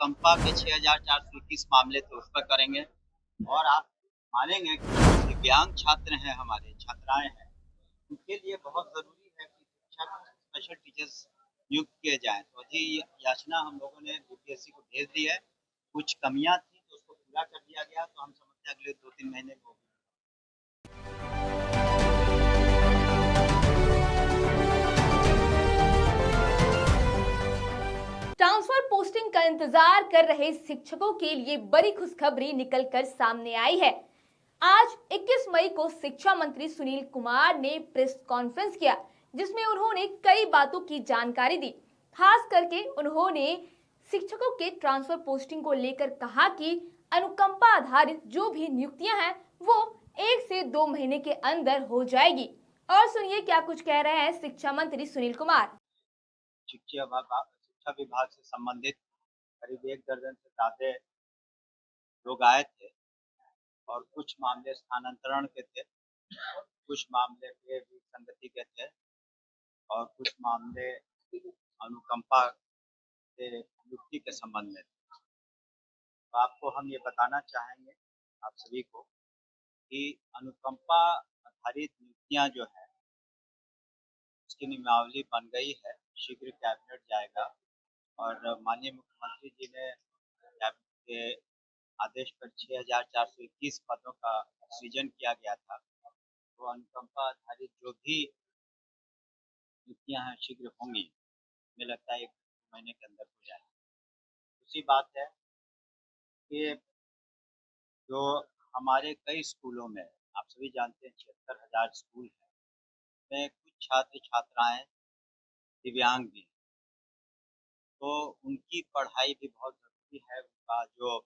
अनुकंपा के 6,421 मामले थे उस पर करेंगे। और आप मानेंगे कि जो दिव्यांग छात्र हैं, हमारे छात्राएँ हैं, उनके लिए बहुत ज़रूरी है कि शिक्षक स्पेशल टीचर्स नियुक्त किए जाएँ। तो जी याचना हम लोगों ने यूपीएससी को भेज दी है। कुछ कमियाँ थी तो उसको पूरा कर दिया गया, तो हम समझते हैं अगले 2-3 महीने में होगी। ट्रांसफर पोस्टिंग का इंतजार कर रहे शिक्षकों के लिए बड़ी खुशखबरी निकलकर सामने आई है। आज 21 मई को शिक्षा मंत्री सुनील कुमार ने प्रेस कॉन्फ्रेंस किया, जिसमें उन्होंने कई बातों की जानकारी दी। खास करके उन्होंने शिक्षकों के ट्रांसफर पोस्टिंग को लेकर कहा कि अनुकंपा आधारित जो भी नियुक्तियां हैं वो 1 से 2 महीने के अंदर हो जाएगी। और सुनिए क्या कुछ कह रहे हैं शिक्षा मंत्री सुनील कुमार। शिक्षा विभाग से संबंधित करीब 1 दर्जन से ज़्यादा लोग आए थे और कुछ मामले स्थानांतरण के थे, कुछ मामले पे विसंगति के थे और कुछ मामले अनुकंपा से नियुक्ति के संबंध में थे। तो आपको हम ये बताना चाहेंगे आप सभी को कि अनुकंपा आधारित नियुक्तियाँ जो हैं, उसकी नियमावली बन गई है, शीघ्र कैबिनेट जाएगा और माननीय मुख्यमंत्री जी ने कैबिनेट के आदेश पर 6,421 पदों का सृजन किया गया था। तो अनुकंपा आधारित जो भी नियुक्तियाँ हैं शीघ्र होंगी, मुझे लगता है 1 महीने के अंदर हो जाएगी। दूसरी बात है कि जो हमारे कई स्कूलों में, आप सभी जानते हैं 76,000 स्कूल हैं, में कुछ छात्र-छात्राएँ दिव्यांग भी हैं। तो उनकी पढ़ाई भी बहुत ज़रूरी है, उनका जो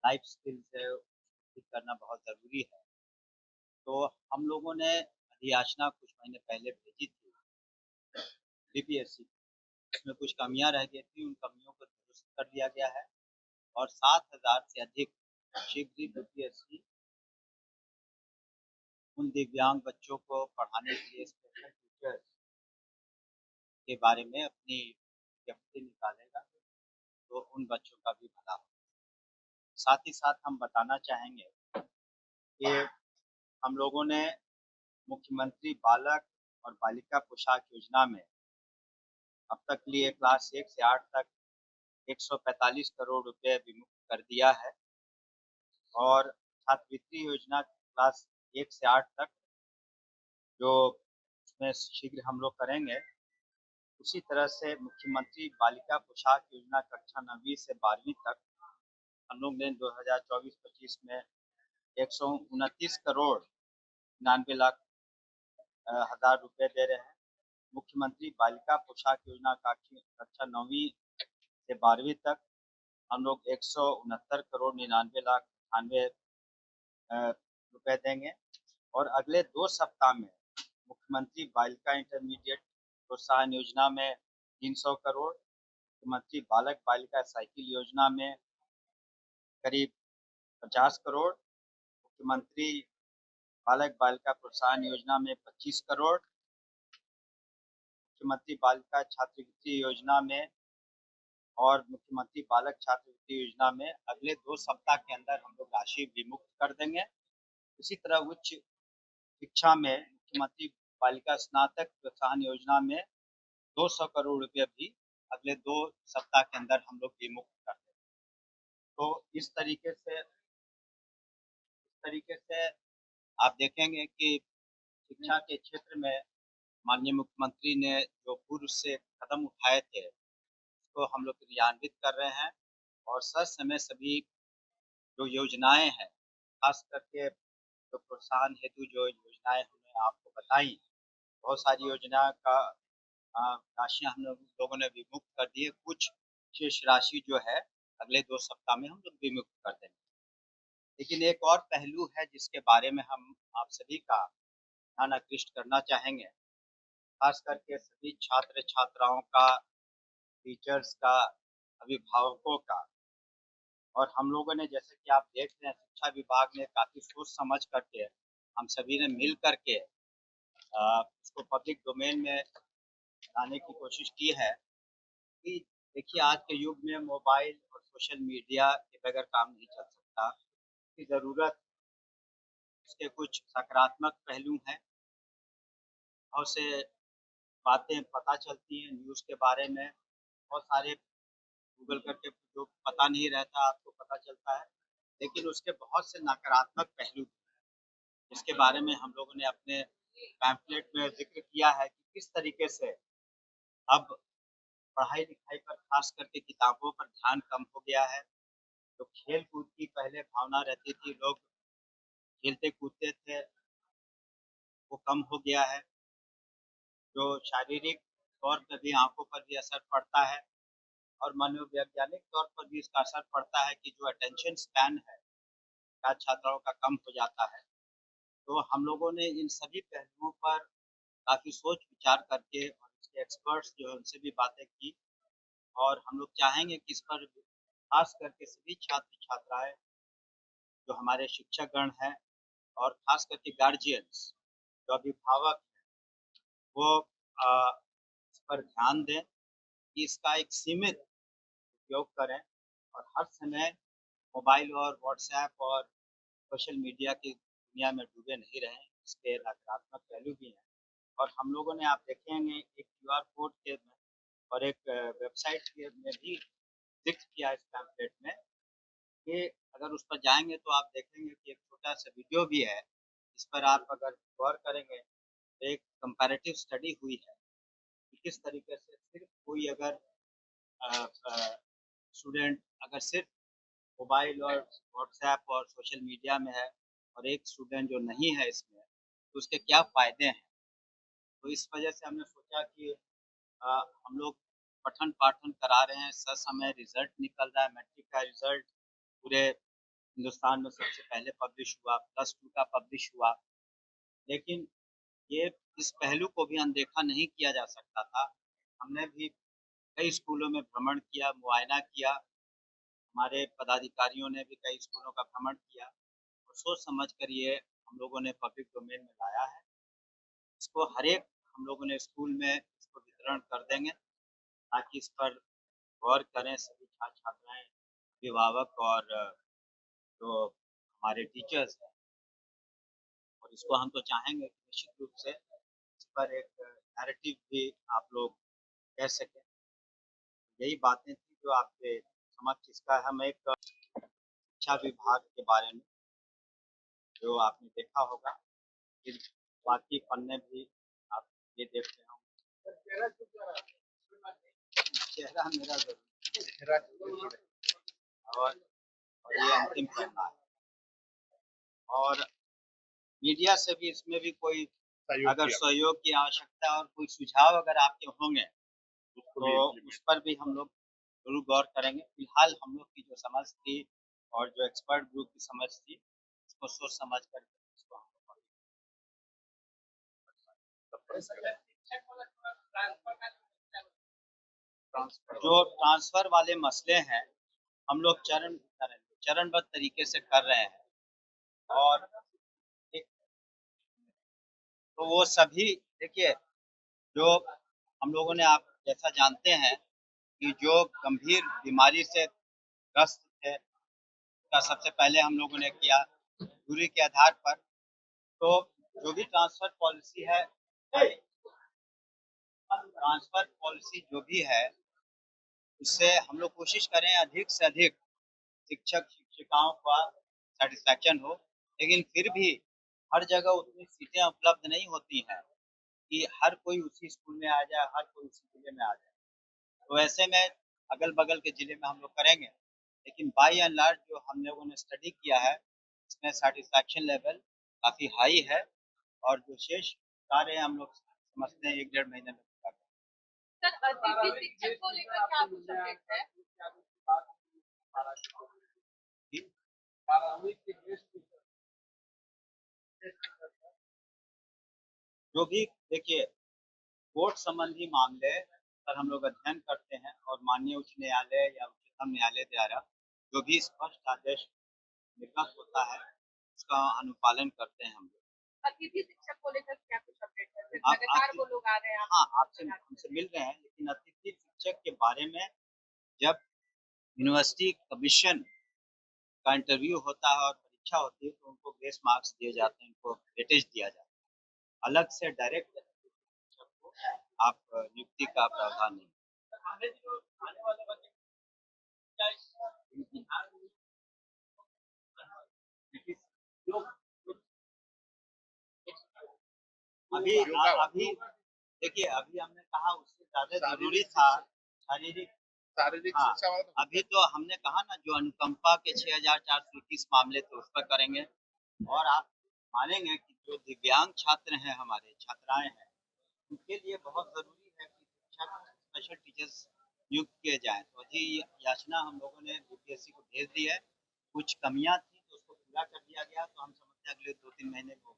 लाइफ स्किल्स है, उसको ठीक करना बहुत ज़रूरी है। तो हम लोगों ने अधियाचना कुछ महीने पहले भेजी थी बीपीएससी, उसमें कुछ कमियाँ रह गई थी, उन कमियों को दुरुस्त कर दिया गया है और 7,000 से अधिक शीघ्र ही बीपीएससी उन दिव्यांग बच्चों को पढ़ाने के लिए स्पेशल टीचर्स के बारे में अपनी विज्ञप्ति निकालेगा, तो उन बच्चों का भी भला हो। साथ ही साथ हम बताना चाहेंगे कि हम लोगों ने मुख्यमंत्री बालक और बालिका पोशाक योजना में अब तक लिए क्लास 1 से 8 तक 145 करोड़ रुपए विमुक्त कर दिया है और छात्रवृत्ति योजना क्लास 1 से 8 तक जो उसमें शीघ्र हम लोग करेंगे, उसी तरह से मुख्यमंत्री बालिका पोशाक योजना कक्षा 9वीं से 12वीं तक हम लोग ने 2024-25 में 129 करोड़ 99 लाख हज़ार रुपए दे रहे हैं। मुख्यमंत्री बालिका पोशाक योजना कक्षा 9वीं से 12वीं तक हम लोग 169 करोड़ 99 लाख 98 रुपए देंगे और अगले 2 सप्ताह में मुख्यमंत्री बालिका इंटरमीडिएट प्रोत्साहन योजना में 300 करोड़, मुख्यमंत्री बालक बालिका साइकिल योजना में करीब 50 करोड़, मुख्यमंत्री बालक बालिका प्रोत्साहन योजना में 25 करोड़, मुख्यमंत्री बालिका छात्रवृत्ति योजना में और मुख्यमंत्री बालक छात्रवृत्ति योजना में अगले 2 सप्ताह के अंदर हम लोग राशि विमुक्त कर देंगे। इसी तरह उच्च शिक्षा में मुख्यमंत्री बालिका स्नातक प्रोत्साहन योजना में 200 करोड़ रुपए भी अगले 2 सप्ताह के अंदर हम लोग विमुक्त कर देंगे। तो इस तरीके से आप देखेंगे कि शिक्षा के क्षेत्र में माननीय मुख्यमंत्री ने जो पूर्व से कदम उठाए थे, उसको हम लोग क्रियान्वित कर रहे हैं और ससमय सभी जो योजनाएँ हैं, खास करके जो प्रोत्साहन हेतु जो योजनाएँ हमने आपको बताई, बहुत सारी योजना का राशियाँ हम लोगों ने विमुक्त कर दी है। कुछ शेष राशि जो है अगले 2 सप्ताह में हम लोग विमुक्त कर देंगे। लेकिन एक और पहलू है जिसके बारे में हम आप सभी का ध्यान आकृष्ट करना चाहेंगे, खास करके सभी छात्र-छात्राओं का, टीचर्स का, अभिभावकों का। और हम लोगों ने, जैसे कि आप देख रहे हैं, शिक्षा विभाग ने काफ़ी सोच समझ करके हम सभी ने मिल कर के उसको पब्लिक डोमेन में लाने की कोशिश की है कि देखिए, आज के युग में मोबाइल और सोशल मीडिया के बगैर काम नहीं चल सकता। इसकी ज़रूरत, इसके कुछ सकारात्मक पहलू हैं, बहुत से बातें पता चलती हैं न्यूज़ के बारे में, बहुत सारे गूगल करके जो पता नहीं रहता आपको पता चलता है। लेकिन उसके बहुत से नकारात्मक पहलू, जिसके बारे में हम लोगों ने अपने पैम्फलेट में ज़िक्र किया है कि किस तरीके से अब पढ़ाई-लिखाई पर ख़ास करके किताबों पर ध्यान कम हो गया है। तो खेल-कूद की पहले भावना रहती थी, लोग खेलते-कूदते थे, वो कम हो गया है। जो शारीरिक तौर पे भी आँखों पर भी असर पड़ता है और मनोवैज्ञानिक तौर पर भी इसका असर पड़ता है कि जो अटेंशन स्पैन है, छात्र-छात्राओं का कम हो जाता है। तो हम लोगों ने इन सभी पहलुओं पर काफ़ी सोच-विचार करके और इसके एक्सपर्ट्स जो हैं उनसे भी बातें की और हम लोग चाहेंगे कि इस पर ख़ास करके सभी छात्र-छात्राएँ, जो हमारे शिक्षकगण हैं और ख़ास करके गार्जियंस, जो अभिभावक हैं, वो इस पर ध्यान दें कि इसका एक सीमित उपयोग करें और हर समय मोबाइल और व्हाट्सएप और सोशल मीडिया की दुनिया में डूबे नहीं रहें। इसके नकारात्मक पहलू भी हैं और हम लोगों ने, आप देखेंगे, एक क्यूआर कोड के में और एक वेबसाइट के में भी ज़िक्र किया है इस पैम्फलेट में कि अगर उस पर जाएँगे तो आप देखेंगे कि एक छोटा-सा वीडियो भी है, इस पर आप अगर गौर करेंगे तो एक कंपैरेटिव स्टडी हुई है कि किस तरीके से सिर्फ़ कोई अगर अ स्टूडेंट अगर सिर्फ़ मोबाइल और व्हाट्सएप और सोशल मीडिया में है और एक स्टूडेंट जो नहीं है इसमें, तो उसके क्या फ़ायदे हैं। तो इस वजह से हमने सोचा कि हम लोग पठन-पाठन करा रहे हैं, ससमय रिज़ल्ट निकल रहा है, मैट्रिक का रिज़ल्ट पूरे हिंदुस्तान में सबसे पहले पब्लिश हुआ, प्लस 2 का पब्लिश हुआ। लेकिन ये इस पहलू को भी अनदेखा नहीं किया जा सकता था। हमने भी कई स्कूलों में भ्रमण किया, मुआयना किया, हमारे पदाधिकारियों ने भी कई स्कूलों का भ्रमण किया और सोच समझ कर ये हम लोगों ने पब्लिक डोमेन में लाया है। इसको हर एक हम लोगों ने स्कूल में इसको वितरण कर देंगे ताकि इस पर गौर करें सभी छात्र-छात्राएँ, अभिभावक और जो हमारे टीचर्स हैं और इसको हम तो चाहेंगे कि निश्चित रूप से इस पर एक नैरेटिव भी आप लोग कह सकें। यही बातें थी जो आपके समक्ष, इसका हम एक शिक्षा विभाग के बारे में जो आपने देखा होगा, फिर बाकी पन्ने भी आप ये देख रहे होंगे। चेहरा मेरा ज़रूर और ये अंतिम पन्ना है और मीडिया से भी इसमें भी कोई अगर सहयोग की आवश्यकता और कोई सुझाव अगर आपके होंगे, तो उस पर भी हम लोग ज़रूर गौर करेंगे। फिलहाल हम लोग की जो समझ थी और जो एक्सपर्ट ग्रुप की समझ थी, उसको सोच समझ कर इसको हम लोग जो ट्रांसफ़र वाले मसले हैं, हम लोग चरणबद्ध तरीके से कर रहे हैं और एक तो वो सभी, देखिए, जो हम लोगों ने, आप जैसा जानते हैं कि जो गंभीर बीमारी से ग्रस्त थे, उसका सबसे पहले हम लोगों ने किया दूरी के आधार पर। तो जो भी ट्रांसफ़र पॉलिसी जो भी है, उससे हम लोग कोशिश करें अधिक से अधिक शिक्षक-शिक्षिकाओं का सैटिस्फैक्शन हो, लेकिन फिर भी हर जगह उतनी सीटें उपलब्ध नहीं होती हैं कि हर कोई उसी स्कूल में आ जाए, हर कोई उसी जिले में आ जाए। तो ऐसे में अगल-बगल के जिले में हम लोग करेंगे, लेकिन बाय एंड लार्ज जो हम लोगों ने स्टडी किया है, इसमें सैटिस्फैक्शन लेवल काफ़ी हाई है और जो शेष कार्य हम लोग समझते हैं 1 डेढ़ महीने में पूरा करेंगे। सर, अतिथि शिक्षक को लेकर क्या कुछ अपडेट है? जी। जो भी, देखिए, कोर्ट संबंधी मामले पर हम लोग अध्ययन करते हैं और माननीय उच्च न्यायालय या उच्चतम न्यायालय द्वारा जो भी स्पष्ट आदेश निर्गत होता है, उसका अनुपालन करते हैं हम लोग। अतिथि शिक्षक को लेकर क्या कुछ अपडेट है? आप लगातार वो लोग आ रहे हैं, हाँ, आपसे हमसे मिल रहे हैं, लेकिन अतिथि शिक्षक के बारे में जब यूनिवर्सिटी कमीशन का इंटरव्यू होता है और परीक्षा होती है तो उनको ग्रेस मार्क्स दिए जाते हैं, उनको वेटेज दिया जाता है। अलग से डायरेक्ट को आप नियुक्ति का प्रावधान नहीं। अभी अभी देखिए, अभी हमने कहा उससे ज्यादा जरूरी था शारीरिक हाँ, शिक्षा वाला तो अभी तो हमने कहा ना जो अनुकंपा के 6,421 मामले थे उस पर करेंगे। और आप मानेंगे कि जो दिव्यांग छात्र हैं, हमारे छात्राएं हैं, उनके लिए बहुत जरूरी है कि शिक्षक स्पेशल टीचर्स नियुक्त किए जाएं। तो अभी याचना हम लोगों ने यूपीएससी को भेज दी है। कुछ कमियां थी तो उसको पूरा कर दिया गया, तो हम समझते हैं अगले 2-3 महीने में होगी।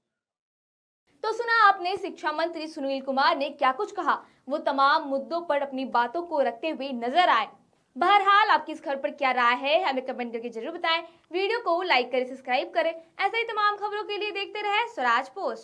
तो सुना आपने शिक्षा मंत्री सुनील कुमार ने क्या कुछ कहा। वो तमाम मुद्दों पर अपनी बातों को रखते हुए नजर आए। बहरहाल आपकी इस खबर पर क्या राय है हमें कमेंट करके जरूर बताएं। वीडियो को लाइक करें, सब्सक्राइब करें। ऐसे ही तमाम खबरों के लिए देखते रहे स्वराज पोस्ट।